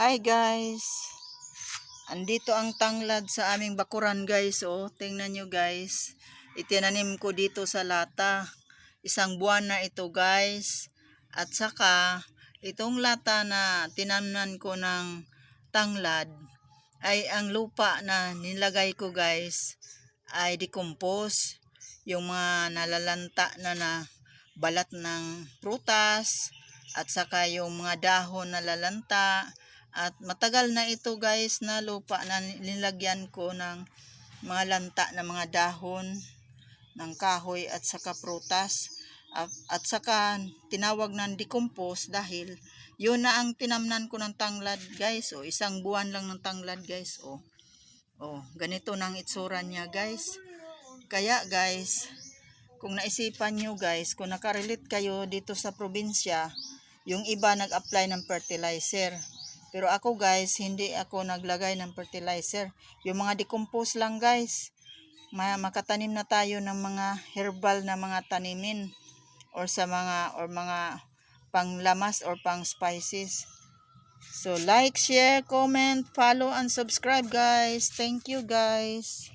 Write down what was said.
Hi guys. Andito ang tanglad sa aming bakuran guys. Oh, tingnan nyo guys. Itinanim ko dito sa lata. Isang buwan na ito guys. At saka itong lata na tinamnan ko ng tanglad ay ang lupa na nilagay ko guys ay decompose. Yung mga nalalanta na balat ng prutas at saka yung mga dahon na lalanta. At matagal na ito guys na lupa na nilagyan ko ng mga lanta na mga dahon ng kahoy at saka prutas. At saka tinawag ng decompose dahil yun na ang tinamnan ko ng tanglad guys. O isang buwan lang ng tanglad guys. O ganito nang itsura niya guys. Kaya guys, kung naisipan nyo guys, kung nakarelate kayo dito sa probinsya, yung iba nag-apply ng fertilizer. Pero ako guys, hindi ako naglagay ng fertilizer. Yung mga decompose lang guys. Makatanim na tayo ng mga herbal na mga tanimin or sa mga panglamas or pang spices. So like, share, comment, follow and subscribe guys. Thank you guys.